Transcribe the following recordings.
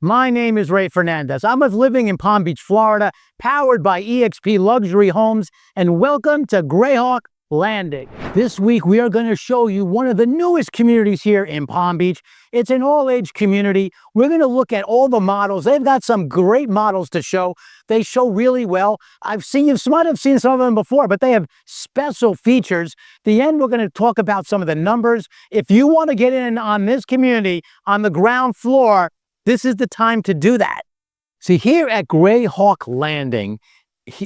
My name is Ray Fernandez. I'm living in Palm Beach, Florida, powered by eXp Luxury Homes, and welcome to Greyhawk Landing. This week, we are going to show you one of the newest communities here in Palm Beach. It's an all-age community. We're going to look at all the models. They've got some great models to show. They show really well. You might have seen some of them before, but they have special features. At the end, we're going to talk about some of the numbers. If you want to get in on this community on the ground floor, this is the time to do that. See, here at Greyhawk Landing,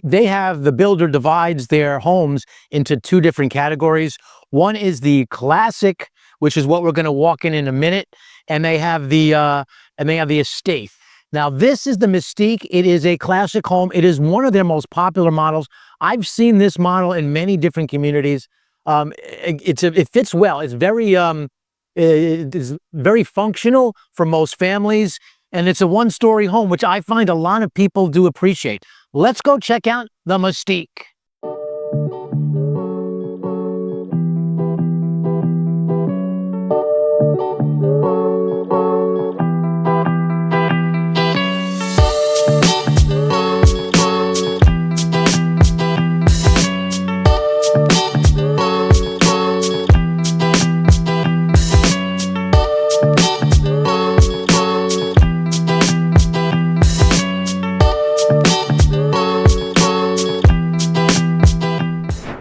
the builder divides their homes into two different categories. One is the classic, which is what we're going to walk in a minute, and they have the estate. Now, this is the Mystique. It is a classic home. It is one of their most popular models. I've seen this model in many different communities. It fits well. It is very functional for most families, and it's a one-story home, which I find a lot of people do appreciate. Let's go check out the Mystique.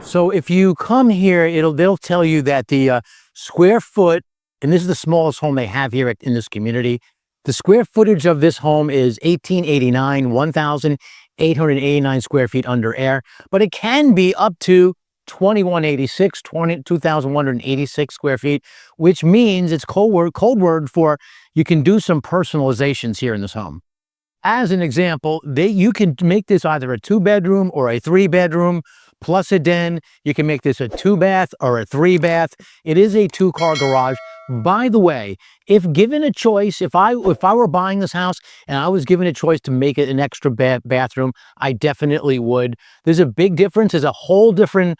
So if you come here, they'll tell you that the square foot, and this is the smallest home they have here in this community, the square footage of this home is 1,889 square feet under air, but it can be up to 2,186 square feet, which means it's code word for you can do some personalizations here in this home. As an example, you can make this either a 2-bedroom or a 3-bedroom, plus a den. You can make this a 2-bath or a 3-bath. It is a 2-car garage. By the way, if given a choice, if I were buying this house and I was given a choice to make it an extra bathroom, I definitely would. There's a big difference. There's a whole different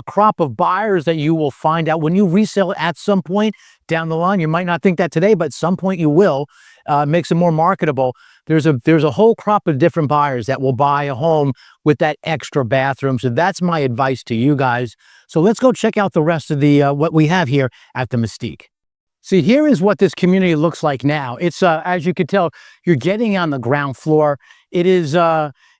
crop of buyers that you will find out when you resell it at some point down the line. You might not think that today, but at some point you will. Makes it more marketable. There's a whole crop of different buyers that will buy a home with that extra bathroom. So that's my advice to you guys. So let's go check out the rest of the what we have here at the Mystique. See, here is what this community looks like now. It's as you can tell, you're getting on the ground floor. It is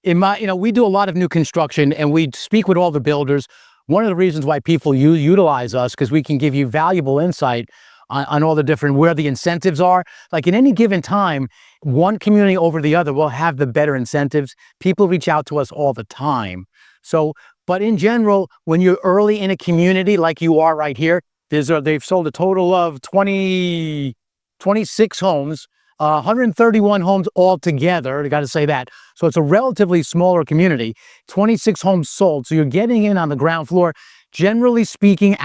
we do a lot of new construction and we speak with all the builders. One of the reasons why people utilize us, because we can give you valuable insight on all the different, where the incentives are. Like in any given time, one community over the other will have the better incentives. People reach out to us all the time. So, but in general, when you're early in a community like you are right here, they've sold a total of 26 homes, 131 homes altogether. I got to say that. So it's a relatively smaller community, 26 homes sold. So you're getting in on the ground floor. Generally speaking,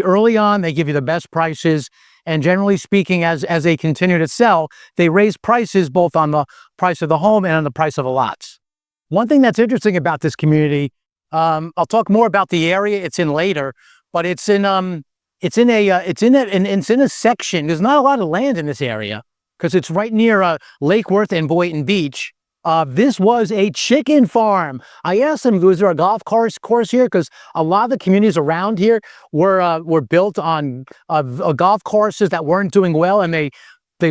early on, they give you the best prices. And generally speaking, as they continue to sell, they raise prices both on the price of the home and on the price of the lots. One thing that's interesting about this community, I'll talk more about the area it's in later, but it's in a section. There's not a lot of land in this area because it's right near Lake Worth and Boynton Beach. This was a chicken farm. I asked them, was there a golf course here? Because a lot of the communities around here were built on golf courses that weren't doing well, and they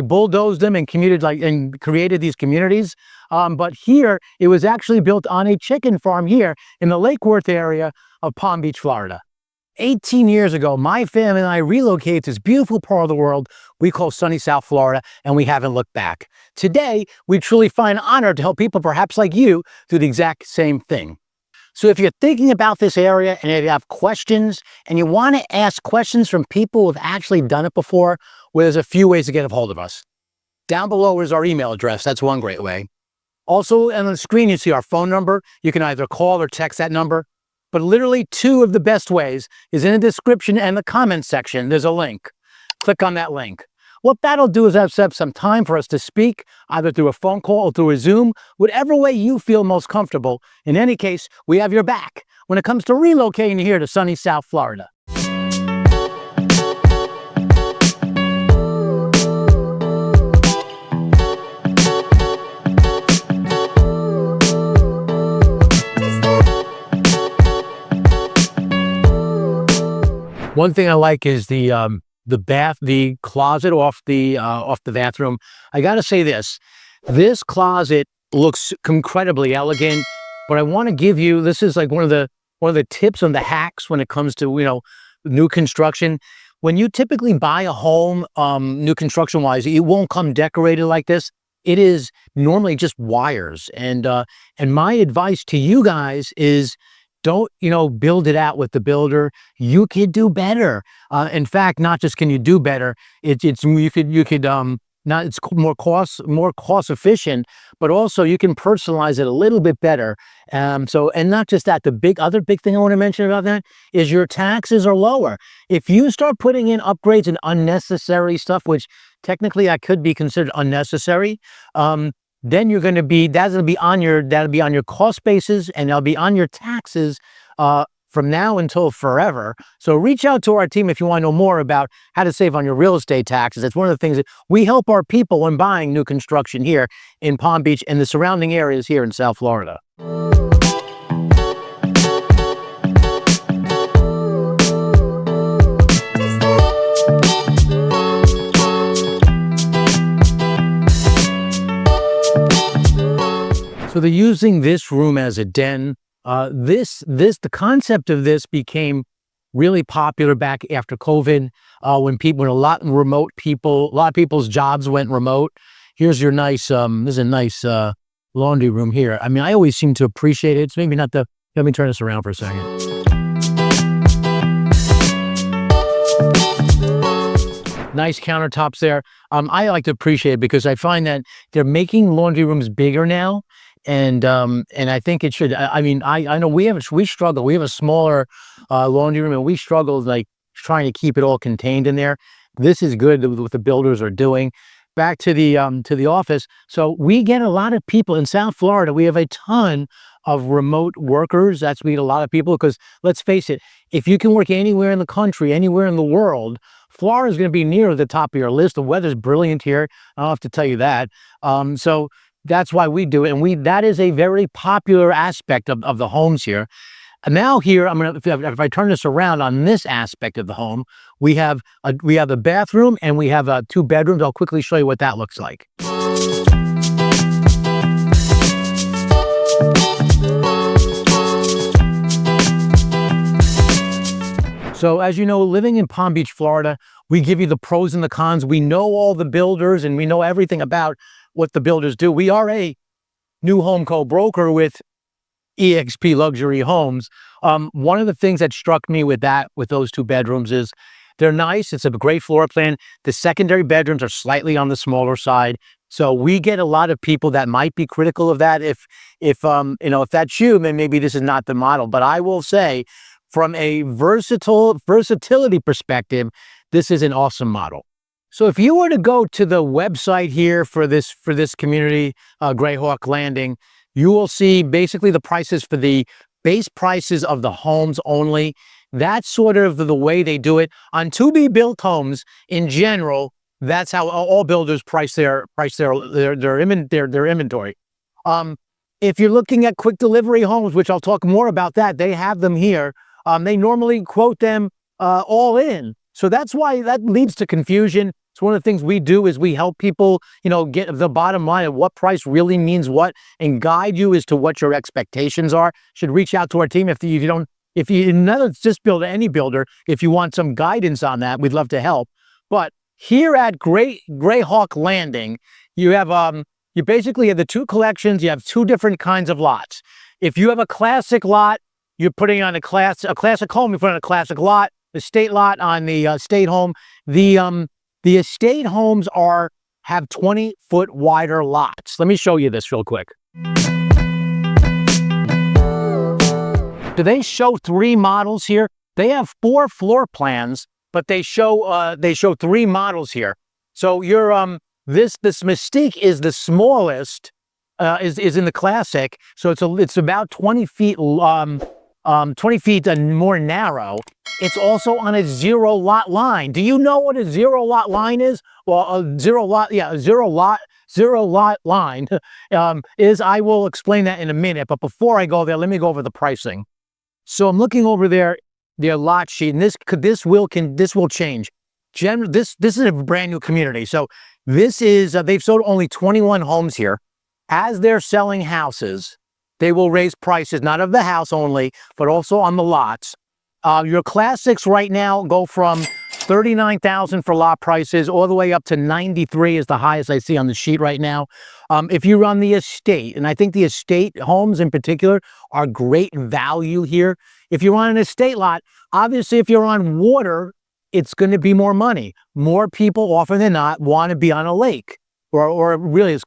bulldozed them and created these communities. But here, it was actually built on a chicken farm here in the Lake Worth area of Palm Beach, Florida. 18 years ago, my family and I relocated to this beautiful part of the world we call sunny South Florida, and we haven't looked back. Today, we truly find honor to help people perhaps like you do the exact same thing. So if you're thinking about this area and if you have questions and you want to ask questions from people who have actually done it before, well, there's a few ways to get a hold of us. Down below is our email address. That's one great way. Also, on the screen, you see our phone number. You can either call or text that number. But literally two of the best ways is in the description and the comment section. There's a link. Click on that link. What that'll do is set up some time for us to speak, either through a phone call or through a Zoom, whatever way you feel most comfortable. In any case, we have your back when it comes to relocating here to sunny South Florida. One thing I like is the closet off the bathroom. I got to say this closet looks incredibly elegant, but I want to give you, this is like one of the tips on the hacks when it comes to, new construction. When you typically buy a home, new construction wise, it won't come decorated like this. It is normally just wires. And my advice to you guys is don't, build it out with the builder. You could do better. In fact, not just can you do better, you could not, it's more cost efficient, but also you can personalize it a little bit better. And not just that, the other big thing I want to mention about that is your taxes are lower. If you start putting in upgrades and unnecessary stuff, which technically that could be considered unnecessary, then that'll be on your cost basis, and that'll be on your taxes from now until forever. So reach out to our team if you want to know more about how to save on your real estate taxes. It's one of the things that we help our people when buying new construction here in Palm Beach and the surrounding areas here in South Florida. So they're using this room as a den. The concept of this became really popular back after COVID, when a lot of people's jobs went remote. Here's your nice, this is a nice laundry room here. I mean, I always seem to appreciate it. It's maybe not let me turn this around for a second. Nice countertops there. I like to appreciate it because I find that they're making laundry rooms bigger now. And I think it should. I mean, I know we struggle. We have a smaller laundry room, and we struggle like trying to keep it all contained in there. This is good what the builders are doing. Back to the office. So we get a lot of people in South Florida. We have a ton of remote workers. That's we get a lot of people because let's face it, if you can work anywhere in the country, anywhere in the world, Florida is going to be near the top of your list. The weather's brilliant here. I don't have to tell you that. So that's why we do it, and that is a very popular aspect of the homes here. And now here, if I turn this around on this aspect of the home, we have a bathroom and we have 2 bedrooms. I'll quickly show you what that looks like. So as you know, living in Palm Beach, Florida, we give you the pros and the cons. We know all the builders and we know everything about what the builders do. We are a new home co-broker with EXP Luxury Homes. One of the things that struck me with those 2 bedrooms is they're nice. It's a great floor plan. The secondary bedrooms are slightly on the smaller side. So we get a lot of people that might be critical of that. If that's you, then maybe this is not the model. But I will say, from a versatility perspective, this is an awesome model. So if you were to go to the website here for this community, Greyhawk Landing, you will see basically the prices for the base prices of the homes only. That's sort of the way they do it. On to-be-built homes in general, that's how all builders price their inventory. If you're looking at quick delivery homes, which I'll talk more about that, they have them here. They normally quote them all in. So that's why that leads to confusion. It's one of the things we do is we help people, get the bottom line of what price really means what and guide you as to what your expectations are. Should reach out to our team if you not just build any builder, if you want some guidance on that, we'd love to help. But here at Greyhawk Landing, you have you basically have the 2 collections. You have 2 different kinds of lots. If you have a classic lot, you're putting on a classic home, you put on a classic lot. The estate lot on the estate home. The estate homes have 20-foot wider lots. Let me show you this real quick. Do they show 3 models here? They have 4 floor plans, but they show 3 models here. So this Mystique is the smallest, is in the classic. So it's about 20 feet 20 feet and more narrow. It's also on a 0 lot line. Do you know what a 0 lot line is? Well, a 0 lot line is, I will explain that in a minute. But before I go there, let me go over the pricing. So I'm looking over there. their lot sheet, and this will change. This is a brand new community, so this is they've sold only 21 homes here. As they're selling houses, they will raise prices, not of the house only, but also on the lots. Your classics right now go from $39,000 for lot prices all the way up to $93 is the highest I see on the sheet right now. If you run the estate, and I think the estate homes in particular are great value here. If you're on an estate lot, obviously if you're on water, it's going to be more money. More people often than not want to be on a lake, or really it's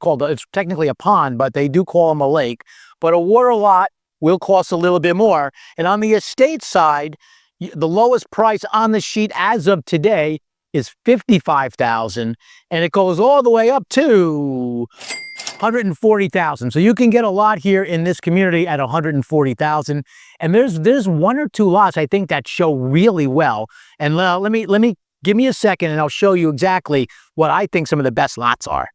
technically a pond, but they do call them a lake. But a water lot will cost a little bit more. And on the estate side, the lowest price on the sheet as of today is $55,000, and it goes all the way up to $140,000. So you can get a lot here in this community at $140,000. And there's one or two lots I think that show really well. And give me a second, and I'll show you exactly what I think some of the best lots are.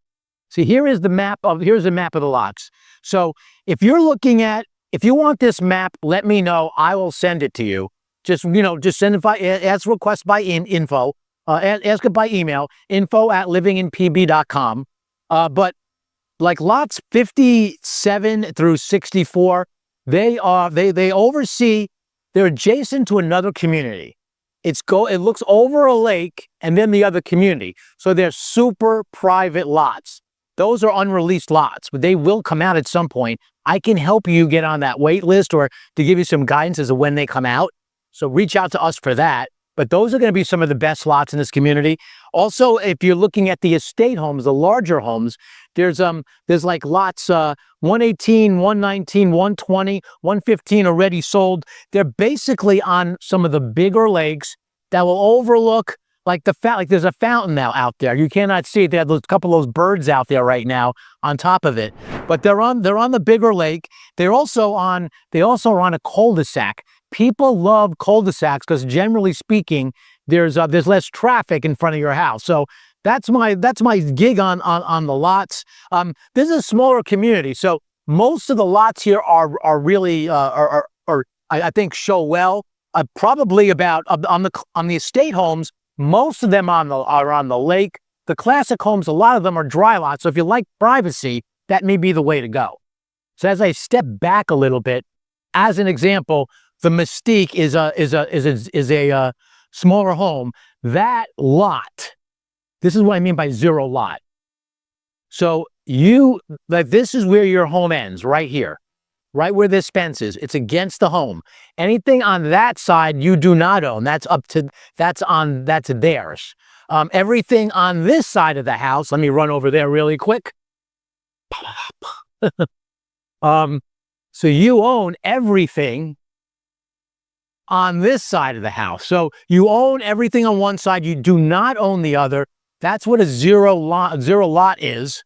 See, here's the map of the lots. So if you want this map, let me know. I will send it to you. Just send it ask request by info. Ask it by email, info@livinginpb.com. But like lots 57 through 64, they're adjacent to another community. It looks over a lake and then the other community. So they're super private lots. Those are unreleased lots, but they will come out at some point. I can help you get on that wait list or to give you some guidance as to when they come out. So reach out to us for that. But those are going to be some of the best lots in this community. Also, if you're looking at the estate homes, the larger homes, there's like lots 118, 119, 120, 115 already sold. They're basically on some of the bigger lakes that will overlook like there's a fountain now out there. You cannot see it. They have a couple of those birds out there right now on top of it. But they're on the bigger lake. They also are on a cul-de-sac. People love cul-de-sacs because generally speaking, there's less traffic in front of your house. So that's my gig on the lots. This is a smaller community, so most of the lots here are really I think show well. Probably about on the estate homes, most of them are on the lake. The classic homes, a lot of them are dry lots. So if you like privacy, that may be the way to go. So as I step back a little bit, as an example, the Mystique is a smaller home. That lot, this is what I mean by zero lot. So this is where your home ends, right here, right where this fence is. It's against the home. Anything on that side you do not own. That's theirs. Everything on this side of the house. Let me run over there really quick. So you own everything on this side of the house. So you own everything on one side, you do not own the other. That's what a zero lot is.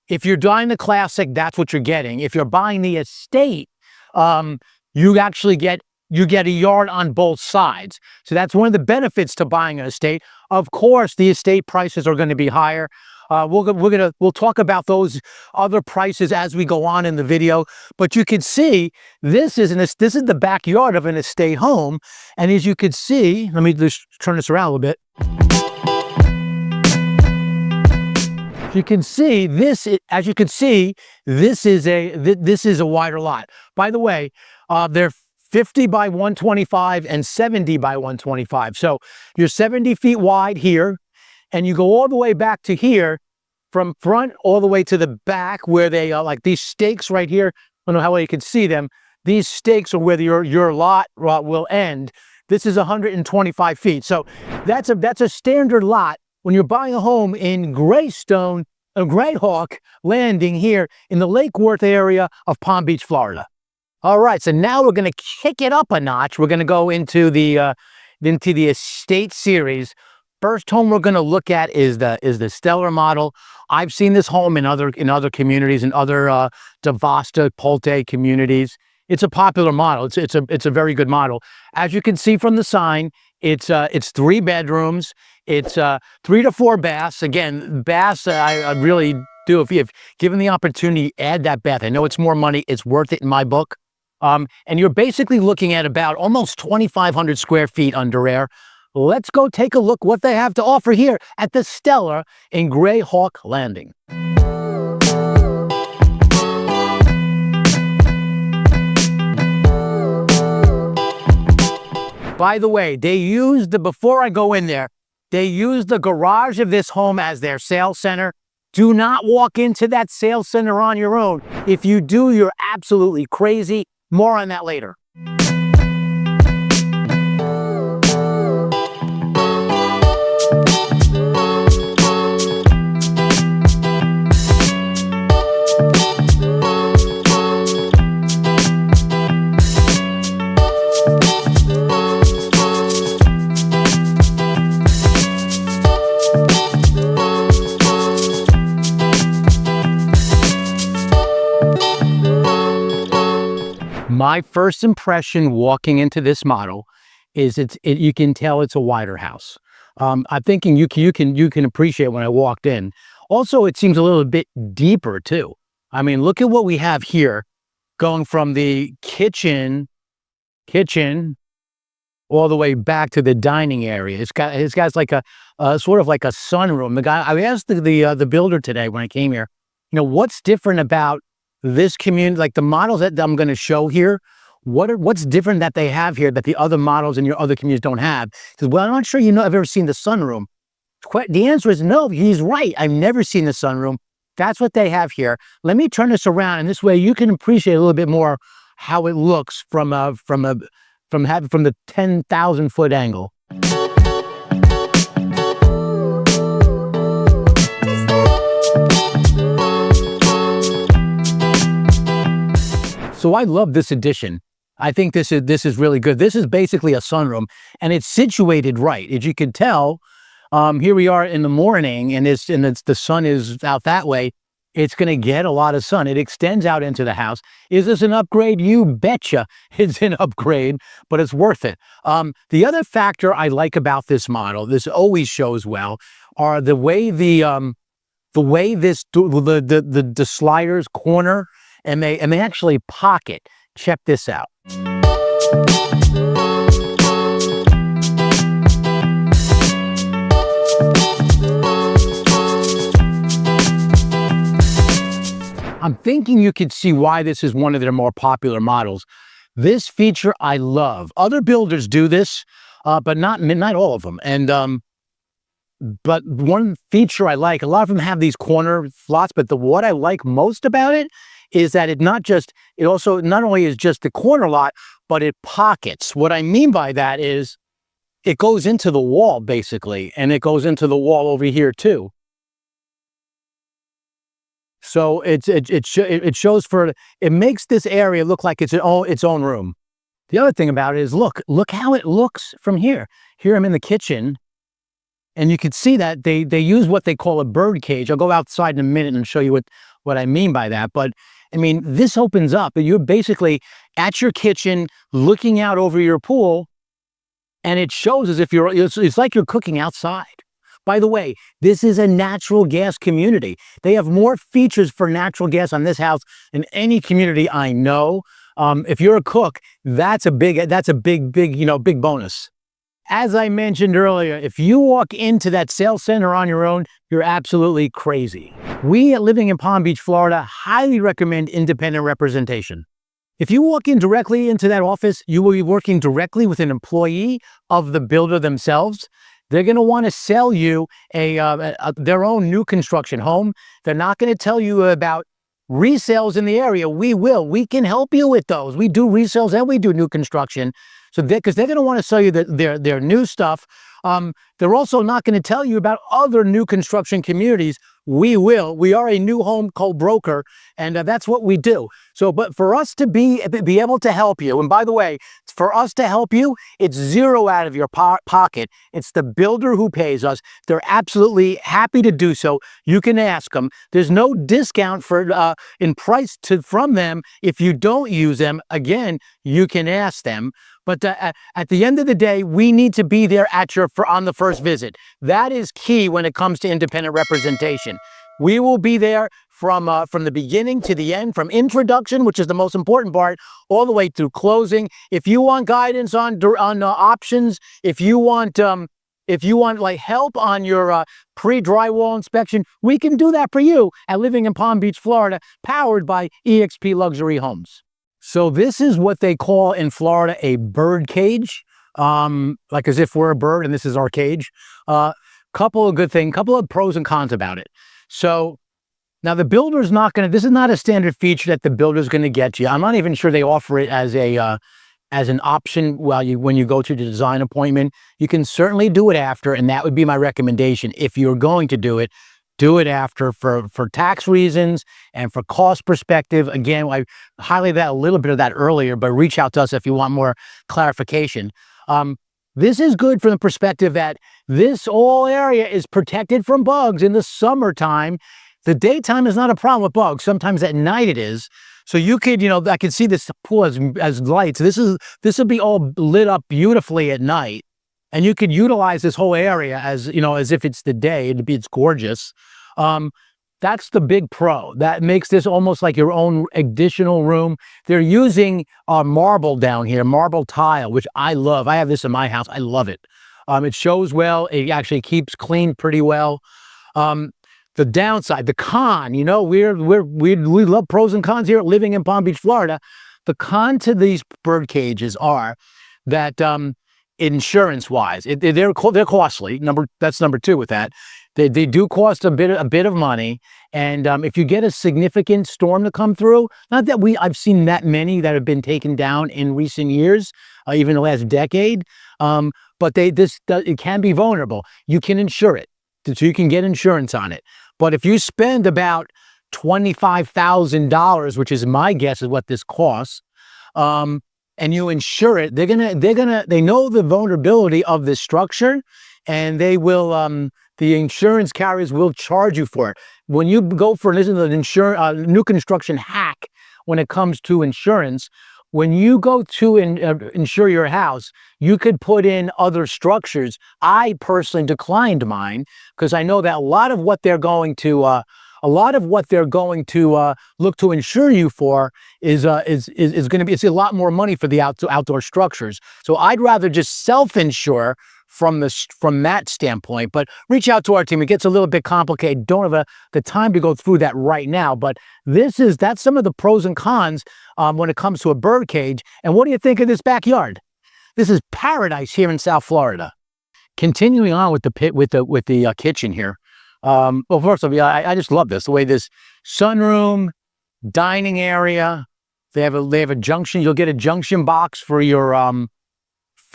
If you're buying the classic, that's what you're getting. If you're buying the estate, you actually get a yard on both sides. So that's one of the benefits to buying an estate. Of course, the estate prices are going to be higher. We'll talk about those other prices as we go on in the video. But you can see this is the backyard of an estate home, and as you can see, let me just turn this around a little bit. You can see this. As you can see, this is a wider lot. By the way, they're 50 by 125 and 70 by 125. So you're 70 feet wide here. And you go all the way back to here, from front all the way to the back, where they are like these stakes right here. I don't know how well you can see them. These stakes are where your lot will end. This is 125 feet. So that's a standard lot when you're buying a home in Greyhawk Landing here in the Lake Worth area of Palm Beach, Florida. All right, so now we're going to kick it up a notch. We're going to go into the estate series. First home we're going to look at is the Stellar model. I've seen this home in other communities, in other DiVosta Pulte communities. It's a popular model. It's a very good model. As you can see from the sign, it's 3 bedrooms. It's 3 to 4 baths. Again, baths I really do. If given the opportunity, add that bath. I know it's more money. It's worth it in my book. And you're basically looking at about almost 2,500 square feet under air. Let's go take a look what they have to offer here at the Stella in Greyhawk Landing. By the way, before I go in there, they use the garage of this home as their sales center. Do not walk into that sales center on your own. If you do, you're absolutely crazy. More on that later. My first impression walking into this model is you can tell it's a wider house. I'm thinking you can appreciate when I walked in. Also, it seems a little bit deeper too. I mean, look at what we have here, going from the kitchen all the way back to the dining area. It's got like a sort of like a sunroom. I asked the builder today when I came here, what's different about this community, like the models that I'm going to show here, what's different that they have here that the other models in your other communities don't have? Because, well, I'm not sure I've ever seen the sunroom. The answer is no. He's right. I've never seen the sunroom. That's what they have here. Let me turn this around, and this way you can appreciate a little bit more how it looks from the 10,000-foot angle. So I love this addition. I think this is really good. This is basically a sunroom, and it's situated right. As you can tell, here we are in the morning, and the sun is out that way. It's going to get a lot of sun. It extends out into the house. Is this an upgrade? You betcha it's an upgrade, but it's worth it. The other factor I like about this model, this always shows well, are the way the sliders corner, and they actually pocket. Check this out. I'm thinking you could see why this is one of their more popular models. This feature I love. Other builders do this, but not all of them. And but one feature I like, a lot of them have these corner slots, but what I like most about it is that it not only is just the corner lot, but it pockets. What I mean by that is it goes into the wall basically, and it goes into the wall over here too. So it makes this area look like it's its own room. The other thing about it is look how it looks from here. Here I'm in the kitchen, and you can see that they use what they call a bird cage. I'll go outside in a minute and show you what I mean by that. But I mean, this opens up, and you're basically at your kitchen looking out over your pool, and it shows as if it's like you're cooking outside. By the way, this is a natural gas community. They have more features for natural gas on this house than any community I know. If you're a cook, that's a big bonus. As I mentioned earlier, if you walk into that sales center on your own, you're absolutely crazy. We at Living in Palm Beach, Florida, highly recommend independent representation. If you walk in directly into that office, you will be working directly with an employee of the builder themselves. They're going to want to sell you their own new construction home. They're not going to tell you about resales in the area. We can help you with those. We do resales and we do new construction. So because they're going to want to sell you their new stuff. They're also not going to tell you about other new construction communities. We will. We are a new home co-broker, and that's what we do. So, but for us to be able to help you, and by the way, for us to help you, it's zero out of your pocket. It's the builder who pays us. They're absolutely happy to do so. You can ask them. There's no discount in price from them if you don't use them. Again, you can ask them. But at the end of the day, we need to be there on the first visit. That is key when it comes to independent representation. We will be there from the beginning to the end, from introduction, which is the most important part, all the way through closing. If you want guidance on options, if you want like help on your pre-drywall inspection, we can do that for you at Living in Palm Beach, Florida, powered by EXP Luxury Homes. So this is what they call in Florida a bird cage, like as if we're a bird and this is our cage. Couple of good things, couple of pros and cons about it. So now the builder's not going to, this is not a standard feature that the builder's going to get you. I'm not even sure they offer it as an option when you go to the design appointment. You can certainly do it after, and that would be my recommendation. If you're going to do it after for tax reasons and for cost perspective. Again, I highlighted a little bit of that earlier, but reach out to us if you want more clarification. This is good from the perspective that this whole area is protected from bugs in the summertime. The daytime is not a problem with bugs. Sometimes at night it is. So you could, I could see this pool as lights. This will be all lit up beautifully at night, and you could utilize this whole area as if it's the day. It's gorgeous. That's the big pro. That makes this almost like your own additional room. They're using marble down here, marble tile, which I love. I have this in my house. I love it. It shows well. It actually keeps clean pretty well. The downside, the con, we love pros and cons here Living in Palm Beach, Florida. The con to these bird cages are that insurance-wise, they're costly. That's number two with that. They do cost a bit of money, and if you get a significant storm to come through, not that I've seen that many that have been taken down in recent years, even the last decade, but it can be vulnerable. You can insure it, so you can get insurance on it. But if you spend about $25,000, which is my guess is what this costs, and you insure it, they know the vulnerability of this structure, and they will, the insurance carriers will charge you for it. When you go for an new construction hack, when it comes to insurance, when you go to insure your house, you could put in other structures. I personally declined mine because I know that a lot of what they're going to look to insure you for is going to be, it's a lot more money for the outdoor structures. So I'd rather just self-insure from that standpoint, but reach out to our team. It gets a little bit complicated. Don't have the time to go through that right now, but that's some of the pros and cons when it comes to a bird cage. And what do you think of this backyard? This is paradise here in South Florida. Continuing on with the kitchen here. Well, first of all, I just love this, the way this sunroom, dining area. They have a junction. You'll get a junction box for your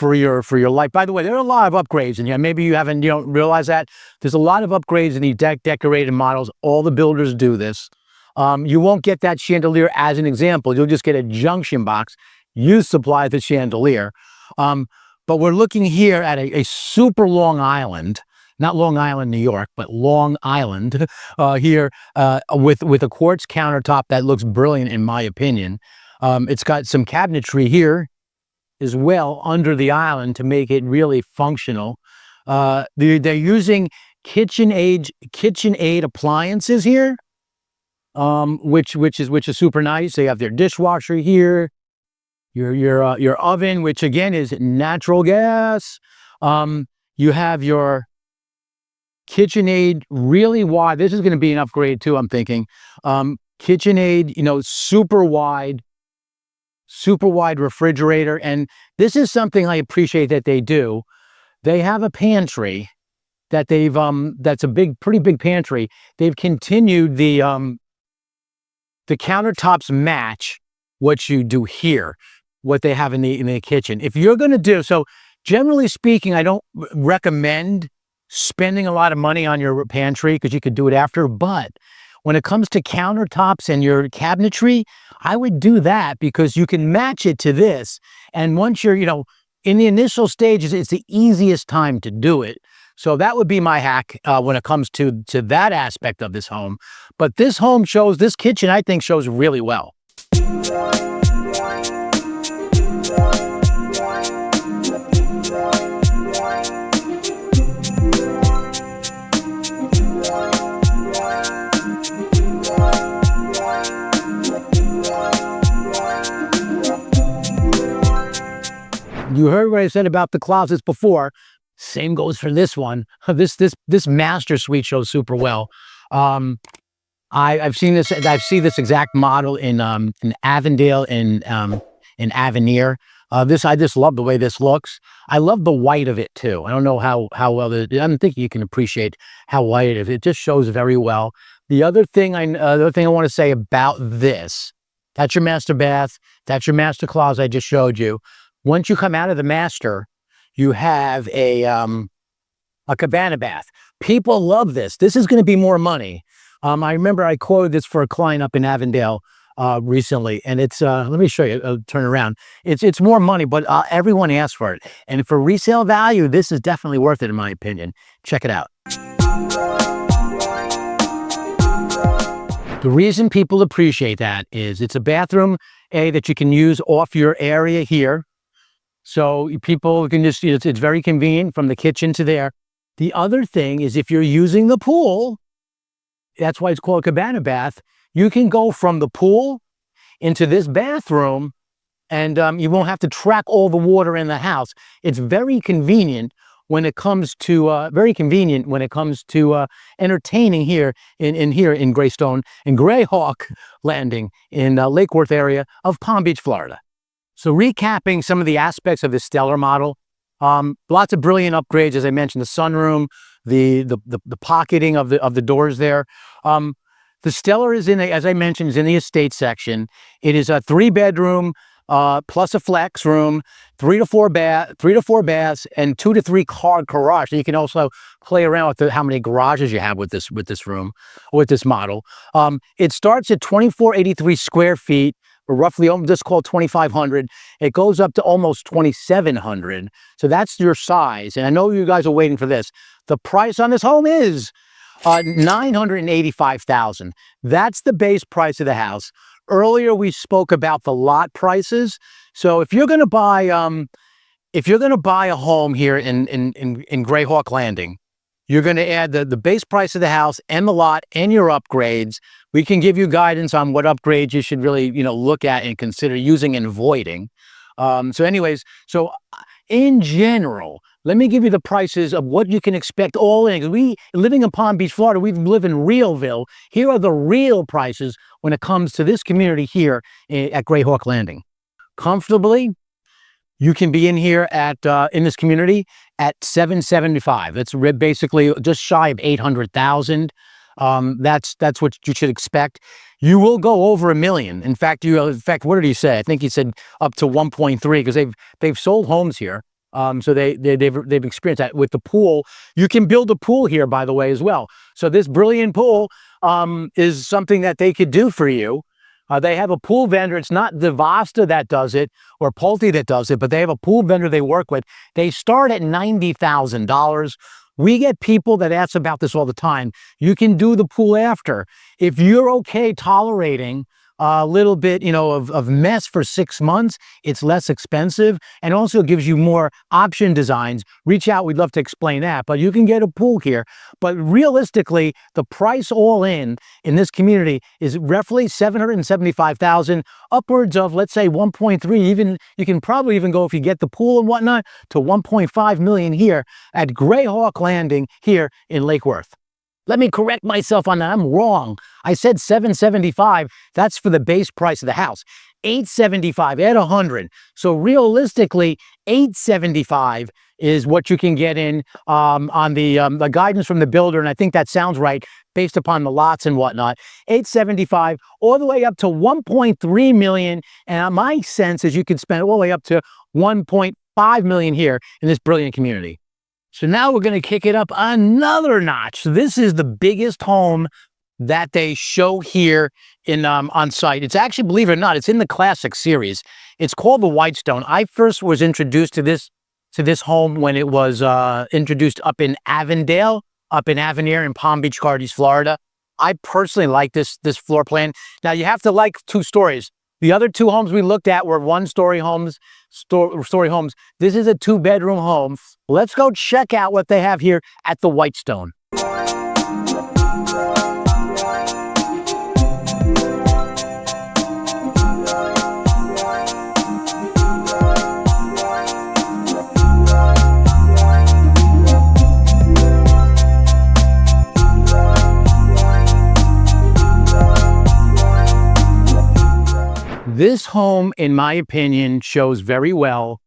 light. By the way, there are a lot of upgrades in here. Maybe you don't realize that. There's a lot of upgrades in these decorated models. All the builders do this. You won't get that chandelier as an example. You'll just get a junction box. You supply the chandelier. But we're looking here at a super Long Island, not Long Island, New York, but Long Island here with a quartz countertop that looks brilliant in my opinion. It's got some cabinetry here as well under the island to make it really functional. They're using KitchenAid appliances here, which is super nice. They have their dishwasher here, your oven, which again is natural gas. You have your KitchenAid really wide. This is going to be an upgrade too, I'm thinking. KitchenAid, super wide refrigerator. And this is something I appreciate that they do. They have a pantry that that's a pretty big pantry. They've continued the countertops match what you do here, what they have in the kitchen. If you're going to do, so generally speaking, I don't recommend spending a lot of money on your pantry because you could do it after, but when it comes to countertops and your cabinetry, I would do that because you can match it to this. And once you're, in the initial stages, it's the easiest time to do it. So that would be my hack when it comes to that aspect of this home. But this kitchen, I think, shows really well. You heard what I said about the closets before. Same goes for this one. This master suite shows super well. I've seen this. I've seen this exact model in Avondale in Avenir. I just love the way this looks. I love the white of it too. I don't know how well I don't think you can appreciate how white it is. It just shows very well. The other thing I want to say about this, that's your master bath. That's your master closet I just showed you. Once you come out of the master, you have a cabana bath. People love this. This is going to be more money. I remember I quoted this for a client up in Avondale recently, and it's let me show you. Turn around. It's more money, but everyone asks for it, and for resale value, this is definitely worth it in my opinion. Check it out. The reason people appreciate that is it's a bathroom that you can use off your area here, so people can just it's very convenient from the kitchen to there. The other thing is if you're using the pool. That's why it's called a cabana bath. You can go from the pool into this bathroom, and you won't have to track all the water in the house. It's very convenient when it comes to entertaining here in Greystone and Greyhawk Landing in Lake Worth area of Palm Beach, Florida. So recapping some of the aspects of this stellar model, lots of brilliant upgrades, as I mentioned, the sunroom, the pocketing of the doors there. The stellar is as I mentioned, is in the estate section. It is a 3-bedroom plus a flex room, 3 to 4 baths, and 2 to 3 car garage. So you can also play around with how many garages you have with this room, with this model. It starts at 2,483 square feet. Roughly, just called 2,500. It goes up to almost 2,700. So that's your size. And I know you guys are waiting for this. The price on this home is $985,000. That's the base price of the house. Earlier, we spoke about the lot prices. So if you're going to buy a home here in Greyhawk Landing, you're going to add the base price of the house and the lot and your upgrades. We can give you guidance on what upgrades you should really, look at and consider using and avoiding. So in general, let me give you the prices of what you can expect all in. We, living in Palm Beach, Florida, we live in Realville. Here are the real prices when it comes to this community here at Greyhawk Landing. Comfortably, you can be in here in this community at $775. That's basically just shy of $800,000. That's what you should expect. You will go over $1 million. In fact, what did he say? I think he said up to 1.3 because they've sold homes here. So they've experienced that with the pool. You can build a pool here, by the way, as well. So this brilliant pool is something that they could do for you. They have a pool vendor. It's not DiVosta that does it or Pulte that does it, but they have a pool vendor they work with. They start at $90,000. We get people that ask about this all the time. You can do the pool after. If you're okay tolerating a little bit, of mess for 6 months, it's less expensive and also gives you more option designs. Reach out. We'd love to explain that, but you can get a pool here. But realistically, the price all in this community is roughly $775,000, upwards of, let's say, 1.3. Even you can probably even go, if you get the pool and whatnot, to 1.5 million here at Greyhawk Landing here in Lake Worth. Let me correct myself on that. I'm wrong. I said $775. That's for the base price of the house. $875 at $100. So realistically, $875 is what you can get in on the guidance from the builder, and I think that sounds right based upon the lots and whatnot. $875 all the way up to $1.3 million, and my sense is you can spend all the way up to $1.5 million here in this brilliant community. So now we're going to kick it up another notch. So this is the biggest home that they show here on site. It's actually, believe it or not, it's in the Classic series. It's called the Whitestone. I first was introduced to this home when it was introduced up in Avondale, up in Avenir in Palm Beach Gardens, Florida. I personally like this floor plan. Now you have to like 2 stories. The other 2 homes we looked at were 1-story homes. This is a 2-bedroom home. Let's go check out what they have here at the Whitestone. This home, in my opinion, shows very well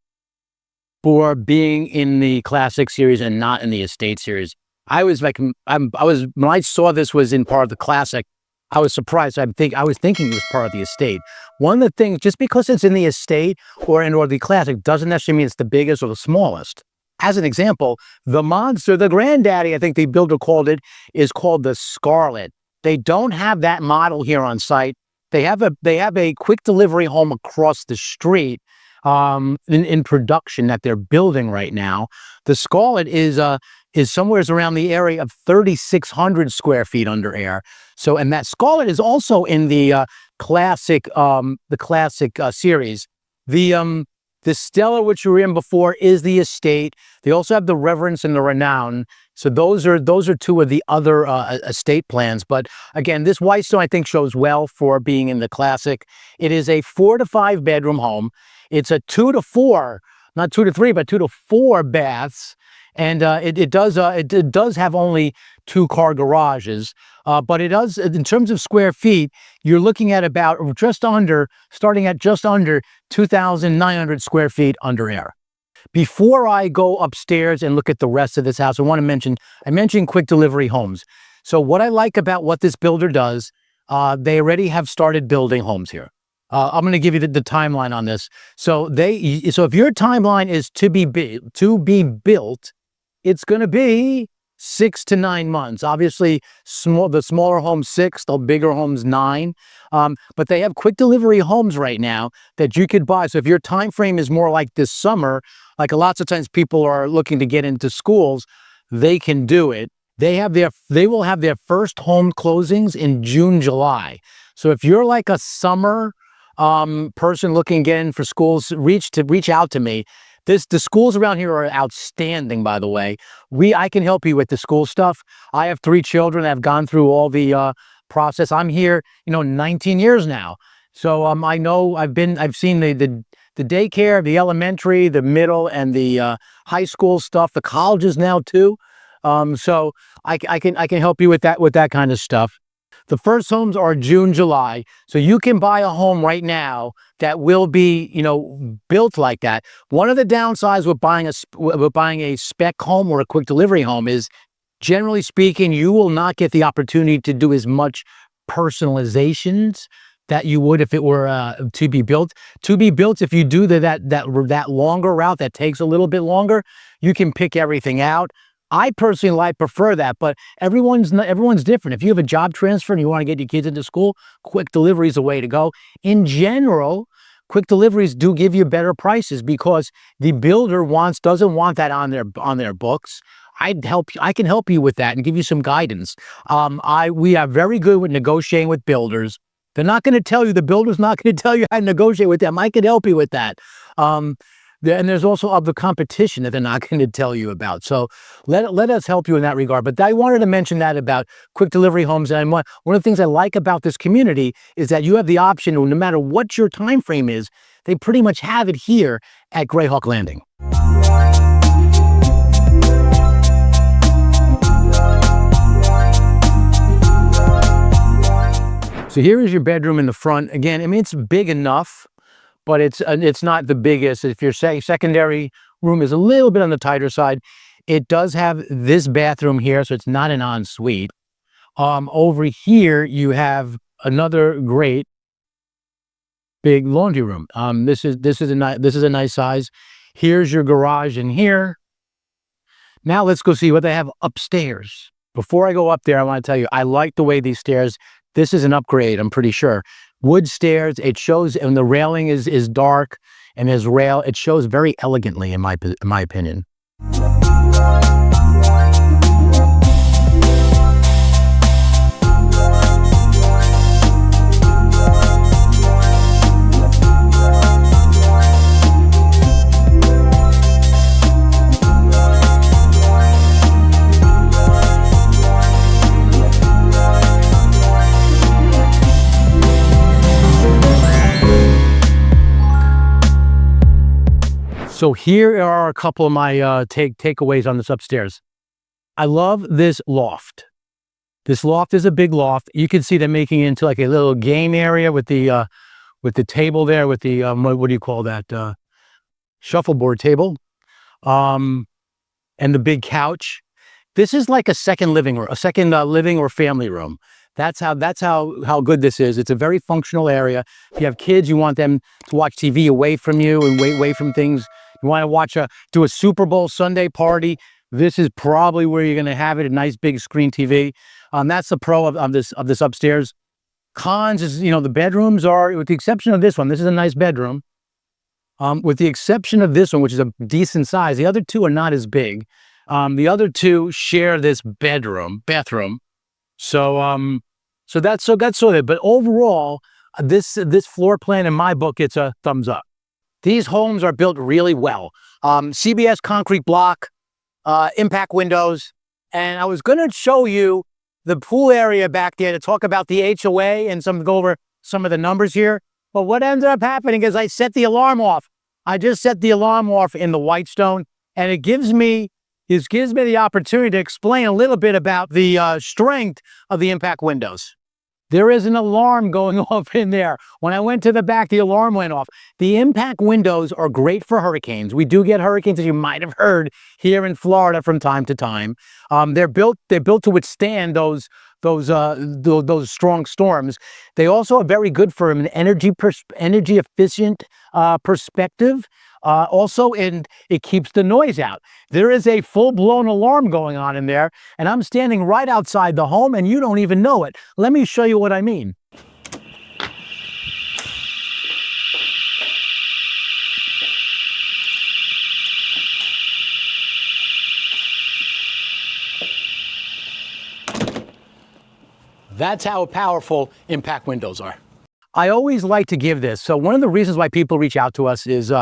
for being in the classic series and not in the estate series. I was like, when I saw this was in part of the classic, I was surprised. I was thinking it was part of the estate. One of the things, just because it's in the estate or the classic, doesn't necessarily mean it's the biggest or the smallest. As an example, the monster, the granddaddy, I think the builder called it, is called the Scarlet. They don't have that model here on site. They have a quick delivery home across the street in production that they're building right now. The Scarlet is somewhere around the area of 3,600 square feet under air. So, and that Scarlet is also in the classic series. The Stellar, which we were in before, is the estate. They also have the Reverence and the Renown. So those are two of the other estate plans. But again, this Whitestone, I think, shows well for being in the classic. It is a 4 to 5 bedroom home. It's a 2 to 4, not 2 to 3, but 2 to 4 baths. And it does have only 2-car garages. But it does, in terms of square feet, you're looking at about starting at just under 2,900 square feet under air. Before I go upstairs and look at the rest of this house, I mentioned quick delivery homes. So what I like about what this builder does, they already have started building homes here. I'm going to give you the timeline on this. So if your timeline is to be built, it's going to be 6 to 9 months. Obviously, the smaller homes 6, the bigger homes 9. But they have quick delivery homes right now that you could buy. So if your time frame is more like this summer, like lots of times people are looking to get into schools, they can do it. They will have their first home closings in June, July. So if you're like a summer person looking to get in for schools, reach out to me. The schools around here are outstanding, by the way. I can help you with the school stuff. I have 3 children that have gone through all the process. I'm here, 19 years now. So I know I've seen the daycare, the elementary, the middle, and the high school stuff, the colleges now too. So I can help you with that kind of stuff. The first homes are June, July. So you can buy a home right now that will be, built like that. One of the downsides with buying a spec home or a quick delivery home is, generally speaking, you will not get the opportunity to do as much personalizations that you would if it were to be built. To be built, if you do that longer route that takes a little bit longer, you can pick everything out. I personally prefer that, but everyone's different. If you have a job transfer and you want to get your kids into school, quick delivery is the way to go. In general, quick deliveries do give you better prices because the builder doesn't want that on their books. I can help you with that and give you some guidance. We are very good with negotiating with builders. The builder's not going to tell you how to negotiate with them. I can help you with that. And there's also of the competition that they're not going to tell you about. So let us help you in that regard. But I wanted to mention that about quick delivery homes. And one of the things I like about this community is that you have the option, no matter what your time frame is, they pretty much have it here at Greyhawk Landing. So here is your bedroom in the front. Again, it's big enough, but it's not the biggest. If your secondary room is a little bit on the tighter side, it does have this bathroom here, so it's not an ensuite. Over here, you have another great big laundry room. This is a nice size. Here's your garage in here. Now let's go see what they have upstairs. Before I go up there, I want to tell you, I like the way these stairs. This is an upgrade, I'm pretty sure. Wood stairs, it shows, and the railing is dark, and there's rail. It shows very elegantly, in my opinion. So here are a couple of my takeaways on this upstairs. I love this loft. This loft is a big loft. You can see them making it into like a little game area with the the table there, with the what do you call that, shuffleboard table, and the big couch. This is like a second living room, a second living or family room. That's how good this is. It's a very functional area. If you have kids, you want them to watch TV away from you and away from things. You want to do a Super Bowl Sunday party. This is probably where you're going to have it, a nice big screen TV. That's the pro of this upstairs. Cons is, the bedrooms are, with the exception of this one, this is a nice bedroom. With the exception of this one, which is a decent size, the other two are not as big. The other two share this bathroom. So that's sort of it. But overall, this floor plan in my book gets a thumbs up. These homes are built really well. CBS concrete block, impact windows, and I was going to show you the pool area back there to talk about the HOA and go over some of the numbers here. But what ended up happening is I set the alarm off. I just set the alarm off in the Whitestone, and it gives me the opportunity to explain a little bit about the strength of the impact windows. There is an alarm going off in there. When I went to the back, the alarm went off. The impact windows are great for hurricanes. We do get hurricanes, as you might have heard, here in Florida from time to time. They're built to withstand those strong storms. They also are very good for an energy efficient perspective. And it keeps the noise out. There is a full-blown alarm going on in there, and I'm standing right outside the home, and you don't even know it. Let me show you what I mean. That's how powerful impact windows are. I always like to give this. So one of the reasons why people reach out to us is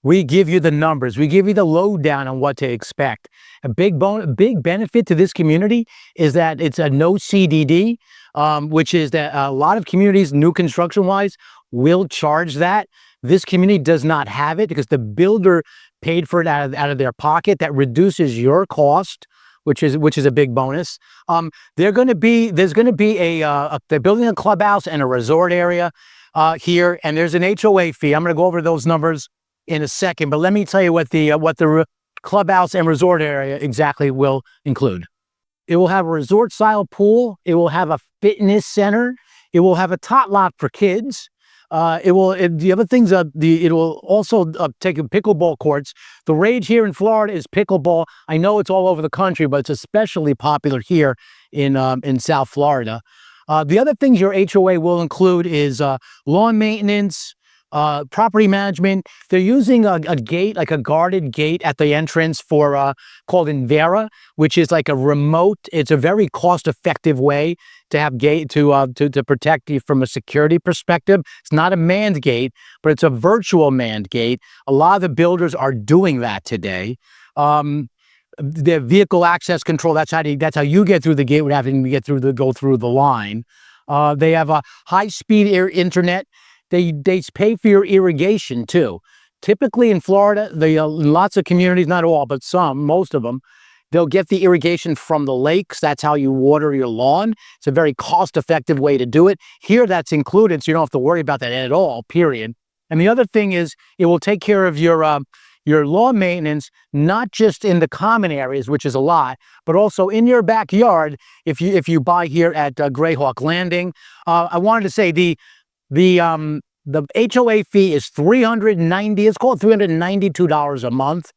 we give you the numbers. We give you the lowdown on what to expect. A big benefit to this community is that it's a no CDD, which is that a lot of communities, new construction-wise, will charge that. This community does not have it because the builder paid for it out of their pocket. That reduces your cost, which is a big bonus. They're building a clubhouse and a resort area here, and there's an HOA fee. I'm going to go over those numbers in a second, but let me tell you what the clubhouse and resort area exactly will include. It will have a resort-style pool. It will have a fitness center. It will have a tot lot for kids. It will also take pickleball courts. The rage here in Florida is pickleball. I know it's all over the country, but it's especially popular here in South Florida. The other things your HOA will include is lawn maintenance, property management. They're using a gate, like a guarded gate at the entrance called Invera, which is like a remote. It's a very cost-effective way to have gate to protect you from a security perspective. It's not a manned gate, but it's a virtual manned gate. A lot of the builders are doing that today. The vehicle access control, that's how you get through the gate without having to go through the line. They have a high-speed internet. They pay for your irrigation too. Typically in Florida, lots of communities, not all, but most of them, they'll get the irrigation from the lakes. That's how you water your lawn. It's a very cost-effective way to do it. Here, that's included, so you don't have to worry about that at all, period. And the other thing is, it will take care of your lawn maintenance, not just in the common areas, which is a lot, but also in your backyard. If you buy here at Greyhawk Landing, I wanted to say the HOA fee is $392 a month.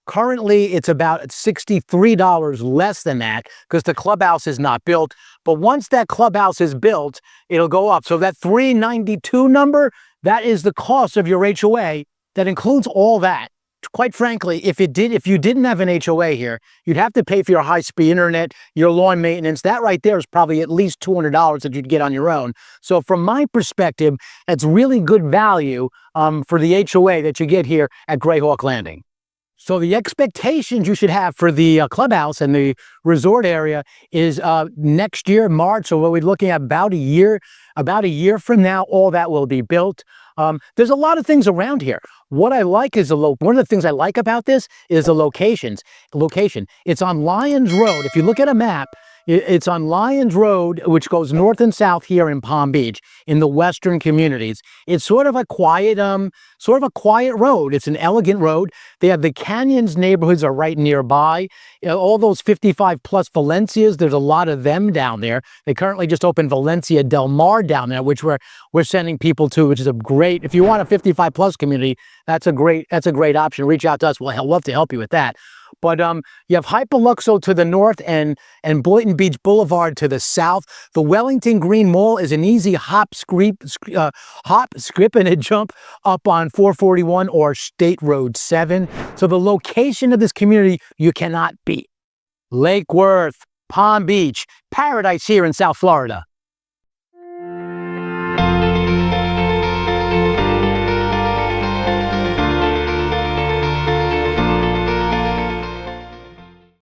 Currently, it's about $63 less than that because the clubhouse is not built. But once that clubhouse is built, it'll go up. So that $392 number, that is the cost of your HOA. That includes all that. Quite frankly, if you didn't have an HOA here, you'd have to pay for your high-speed internet, your lawn maintenance. That right there is probably at least $200 that you'd get on your own. So from my perspective, that's really good value for the HOA that you get here at Greyhawk Landing. So the expectations you should have for the clubhouse and the resort area is next year, March. So we're looking at about a year from now, all that will be built. There's a lot of things around here. What I like is one of the things I like about this is the location. It's on Lyons Road. If you look at a map, It's on Lyons Road, which goes north and south here in Palm Beach, in the western communities. It's sort of a quiet road. It's an elegant road. They have the Canyons neighborhoods are right nearby. All those 55 plus Valencias, there's a lot of them down there. They currently just opened Valencia Del Mar down there, which we're sending people to, which is a great, if you want a 55 plus community, that's a great option. Reach out to us. We'll love to help you with that. But you have Hyperluxo to the north and Boynton Beach Boulevard to the south. The Wellington Green Mall is an easy hop, skip, and a jump up on 441 or State Road 7. So the location of this community you cannot beat. Lake Worth, Palm Beach, paradise here in South Florida.